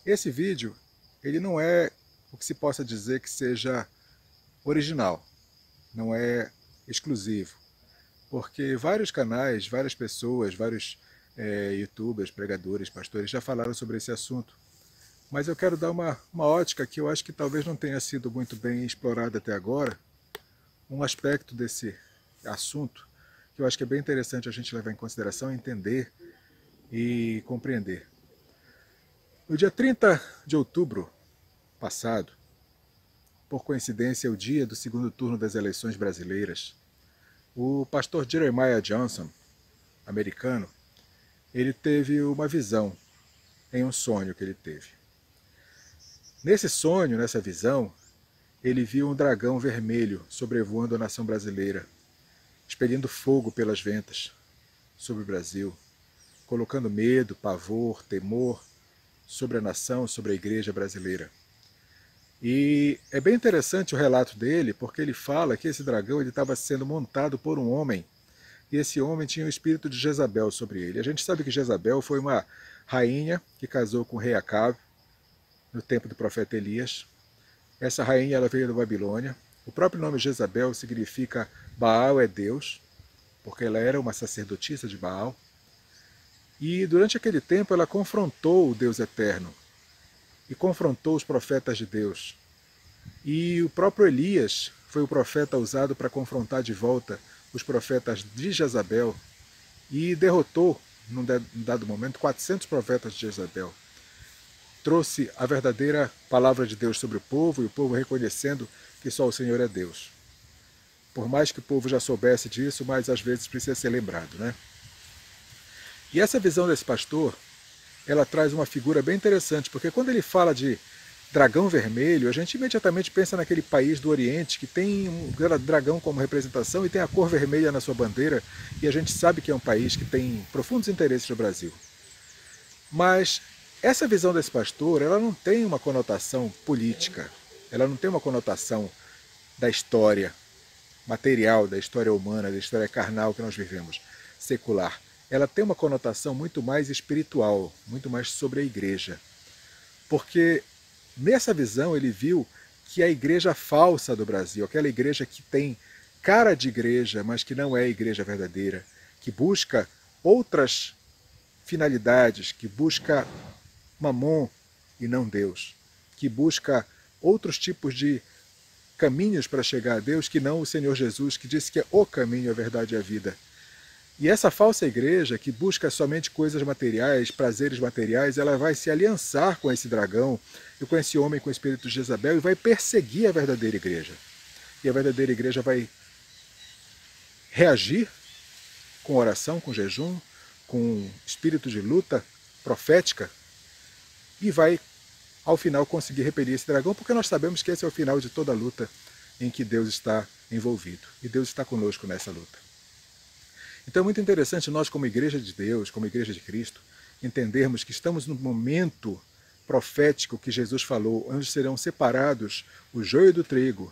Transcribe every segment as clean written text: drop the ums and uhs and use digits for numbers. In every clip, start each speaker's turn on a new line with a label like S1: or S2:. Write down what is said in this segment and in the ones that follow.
S1: Esse vídeo, ele não é o que se possa dizer que seja original, não é exclusivo, porque vários canais, várias pessoas, vários youtubers, pregadores, pastores já falaram sobre esse assunto. Mas eu quero dar uma ótica que eu acho que talvez não tenha sido muito bem explorada até agora, um aspecto desse assunto que eu acho que é bem interessante a gente levar em consideração, entender e compreender. No dia 30 de outubro passado, por coincidência, o dia do segundo turno das eleições brasileiras, o pastor Jeremiah Johnson, americano, ele teve uma visão em um sonho que ele teve. Nesse sonho, nessa visão, ele viu um dragão vermelho sobrevoando a nação brasileira, expelindo fogo pelas ventas sobre o Brasil, colocando medo, pavor, temor sobre a nação, sobre a igreja brasileira. E é bem interessante o relato dele, porque ele fala que esse dragão estava sendo montado por um homem, e esse homem tinha o espírito de Jezabel sobre ele. A gente sabe que Jezabel foi uma rainha que casou com o rei Acabe, no tempo do profeta Elias. Essa rainha ela veio da Babilônia. O próprio nome Jezabel significa Baal é Deus, porque ela era uma sacerdotisa de Baal. E durante aquele tempo ela confrontou o Deus eterno e confrontou os profetas de Deus. E o próprio Elias foi o profeta usado para confrontar de volta os profetas de Jezabel e derrotou, num dado momento, 400 profetas de Jezabel. Trouxe a verdadeira palavra de Deus sobre o povo e o povo reconhecendo que só o Senhor é Deus. Por mais que o povo já soubesse disso, mas às vezes precisa ser lembrado, né? E essa visão desse pastor, ela traz uma figura bem interessante, porque quando ele fala de dragão vermelho, a gente imediatamente pensa naquele país do Oriente que tem um dragão como representação e tem a cor vermelha na sua bandeira, e a gente sabe que é um país que tem profundos interesses no Brasil. Mas essa visão desse pastor, ela não tem uma conotação política, ela não tem uma conotação da história material, da história humana, da história carnal que nós vivemos, secular. Ela tem uma conotação muito mais espiritual, muito mais sobre a igreja. Porque nessa visão ele viu que a igreja falsa do Brasil, aquela igreja que tem cara de igreja, mas que não é a igreja verdadeira, que busca outras finalidades, que busca Mamon e não Deus, que busca outros tipos de caminhos para chegar a Deus que não o Senhor Jesus, que disse que é o caminho, a verdade e a vida. E essa falsa igreja, que busca somente coisas materiais, prazeres materiais, ela vai se aliançar com esse dragão e com esse homem com o espírito de Jezabel e vai perseguir a verdadeira igreja. E a verdadeira igreja vai reagir com oração, com jejum, com espírito de luta profética e vai, ao final, conseguir repelir esse dragão, porque nós sabemos que esse é o final de toda a luta em que Deus está envolvido. E Deus está conosco nessa luta. Então é muito interessante nós, como igreja de Deus, como igreja de Cristo, entendermos que estamos no momento profético que Jesus falou, onde serão separados o joio do trigo,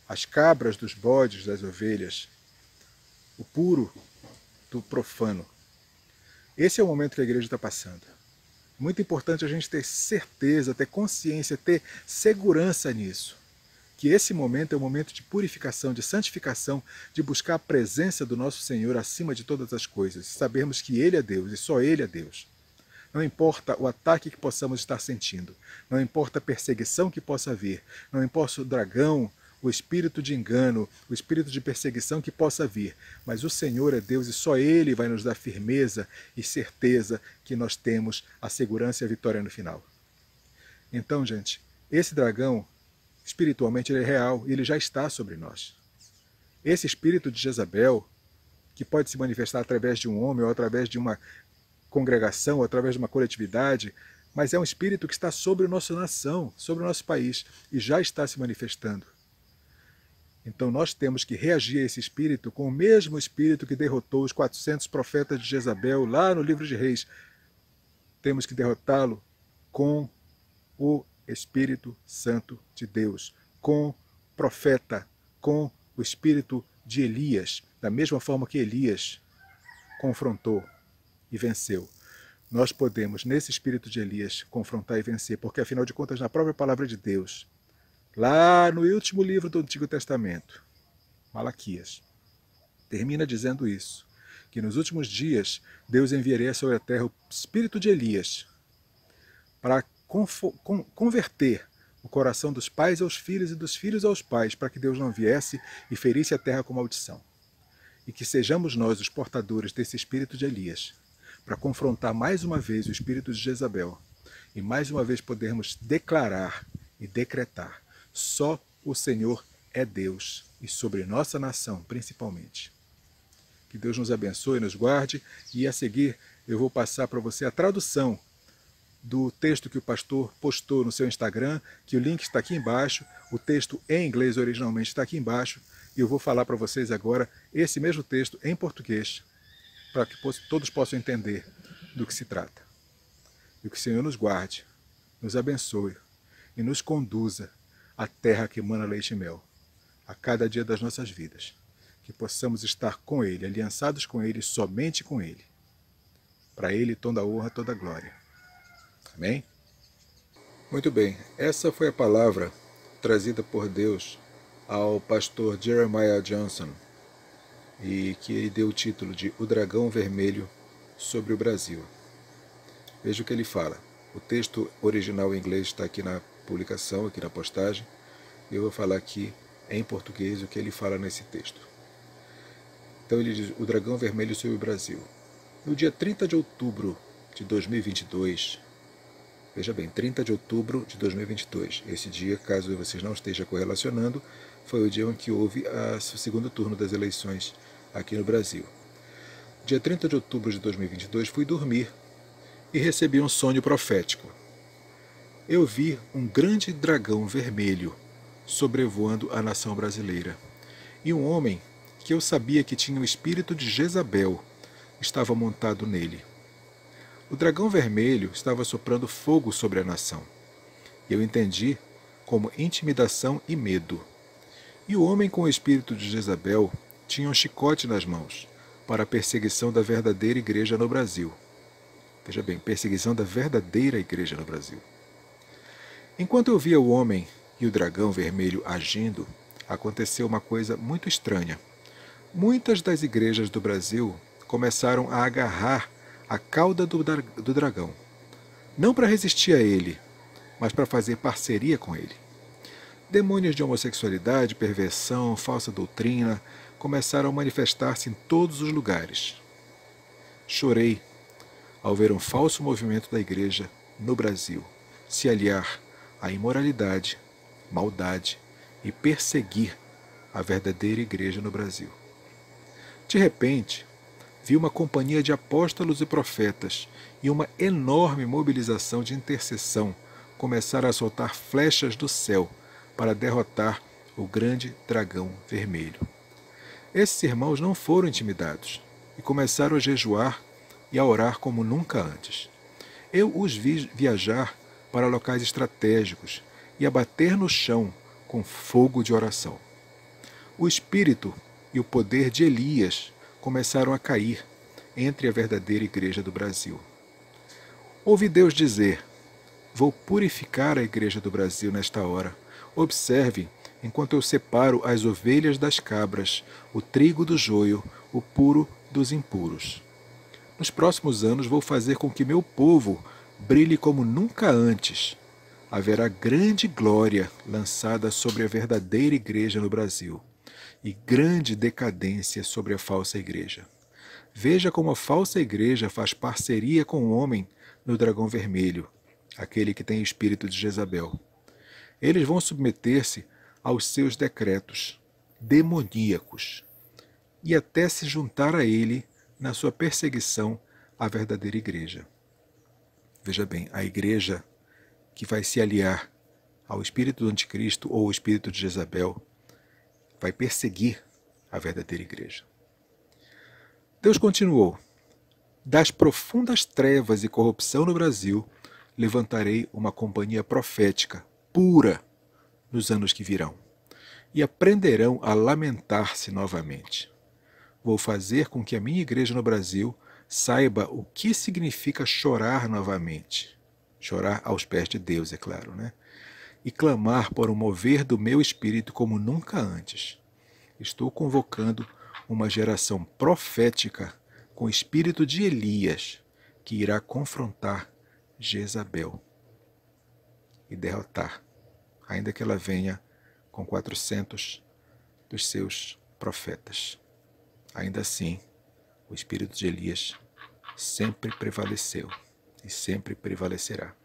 S1: as cabras dos bodes, das ovelhas, o puro do profano. Esse é o momento que a igreja está passando. Muito importante a gente ter certeza, ter consciência, ter segurança nisso. Que esse momento é um momento de purificação, de santificação, de buscar a presença do nosso Senhor acima de todas as coisas. Sabermos que Ele é Deus e só Ele é Deus. Não importa o ataque que possamos estar sentindo, não importa a perseguição que possa vir, não importa o dragão, o espírito de engano, o espírito de perseguição que possa vir, mas o Senhor é Deus e só Ele vai nos dar firmeza e certeza que nós temos a segurança e a vitória no final. Então, gente, esse dragão, espiritualmente, ele é real e ele já está sobre nós. Esse espírito de Jezabel, que pode se manifestar através de um homem ou através de uma congregação, ou através de uma coletividade, mas é um espírito que está sobre a nossa nação, sobre o nosso país, e já está se manifestando. Então nós temos que reagir a esse espírito com o mesmo espírito que derrotou os 400 profetas de Jezabel lá no livro de Reis. Temos que derrotá-lo com o Espírito Santo de Deus, com profeta, com o espírito de Elias, da mesma forma que Elias confrontou e venceu. nós podemos, nesse espírito de Elias, confrontar e vencer, porque afinal de contas, na própria palavra de Deus, lá no último livro do Antigo Testamento, Malaquias, termina dizendo isso, que nos últimos dias Deus enviaria sobre a terra o espírito de Elias para converter o coração dos pais aos filhos e dos filhos aos pais, para que Deus não viesse e ferisse a terra com maldição. E que sejamos nós os portadores desse espírito de Elias, para confrontar mais uma vez o espírito de Jezabel, e mais uma vez podermos declarar e decretar: só o Senhor é Deus, e sobre nossa nação principalmente. Que Deus nos abençoe e nos guarde, e a seguir eu vou passar para você a tradução do texto que o pastor postou no seu Instagram, que o link está aqui embaixo, o texto em inglês originalmente está aqui embaixo, e eu vou falar para vocês agora esse mesmo texto em português, para que todos possam entender do que se trata. E que o Senhor nos guarde, nos abençoe e nos conduza à terra que emana leite e mel, a cada dia das nossas vidas, que possamos estar com Ele, aliançados com Ele, somente com Ele. Para Ele toda a honra, toda a glória. Amém? Muito bem, essa foi a palavra trazida por Deus ao pastor Jeremiah Johnson, e que ele deu o título de O Dragão Vermelho sobre o Brasil. Veja o que ele fala. O texto original em inglês está aqui na publicação, aqui na postagem. Eu vou falar aqui em português o que ele fala nesse texto. Então ele diz: O Dragão Vermelho sobre o Brasil. No dia 30 de outubro de 2022, veja bem, 30 de outubro de 2022. Esse dia, caso vocês não estejam correlacionando, foi o dia em que houve o segundo turno das eleições aqui no Brasil. Dia 30 de outubro de 2022, fui dormir e recebi um sonho profético. Eu vi um grande dragão vermelho sobrevoando a nação brasileira. E um homem, que eu sabia que tinha o espírito de Jezabel, estava montado nele. O dragão vermelho estava soprando fogo sobre a nação. Eu entendi como intimidação e medo. E o homem com o espírito de Jezabel tinha um chicote nas mãos para a perseguição da verdadeira igreja no Brasil. Veja bem, perseguição da verdadeira igreja no Brasil. Enquanto eu via o homem e o dragão vermelho agindo, aconteceu uma coisa muito estranha. Muitas das igrejas do Brasil começaram a agarrar a cauda do dragão, não para resistir a ele, mas para fazer parceria com ele. Demônios de homossexualidade, perversão, falsa doutrina começaram a manifestar-se em todos os lugares. Chorei ao ver um falso movimento da igreja no Brasil se aliar à imoralidade, maldade e perseguir a verdadeira igreja no Brasil. De repente, vi uma companhia de apóstolos e profetas e uma enorme mobilização de intercessão começar a soltar flechas do céu para derrotar o grande dragão vermelho. Esses irmãos não foram intimidados e começaram a jejuar e a orar como nunca antes. Eu os vi viajar para locais estratégicos e a bater no chão com fogo de oração. O espírito e o poder de Elias começaram a cair entre a verdadeira igreja do Brasil. Ouvi Deus dizer: vou purificar a igreja do Brasil nesta hora. Observe, enquanto eu separo as ovelhas das cabras, o trigo do joio, o puro dos impuros. Nos próximos anos vou fazer com que meu povo brilhe como nunca antes. Haverá grande glória lançada sobre a verdadeira igreja no Brasil e grande decadência sobre a falsa igreja. Veja como a falsa igreja faz parceria com o homem no dragão vermelho, aquele que tem espírito de Jezabel. Eles vão submeter-se aos seus decretos demoníacos e até se juntar a ele na sua perseguição à verdadeira igreja. Veja bem, a igreja que vai se aliar ao espírito do anticristo ou ao espírito de Jezabel vai perseguir a verdadeira igreja. Deus continuou: das profundas trevas e corrupção no Brasil, levantarei uma companhia profética, pura, nos anos que virão, e aprenderão a lamentar-se novamente. Vou fazer com que a minha igreja no Brasil saiba o que significa chorar novamente. Chorar aos pés de Deus, é claro, né? E clamar por um mover do meu espírito como nunca antes. Estou convocando uma geração profética com o espírito de Elias, que irá confrontar Jezabel e derrotar, ainda que ela venha com 400 dos seus profetas. Ainda assim, o espírito de Elias sempre prevaleceu e sempre prevalecerá.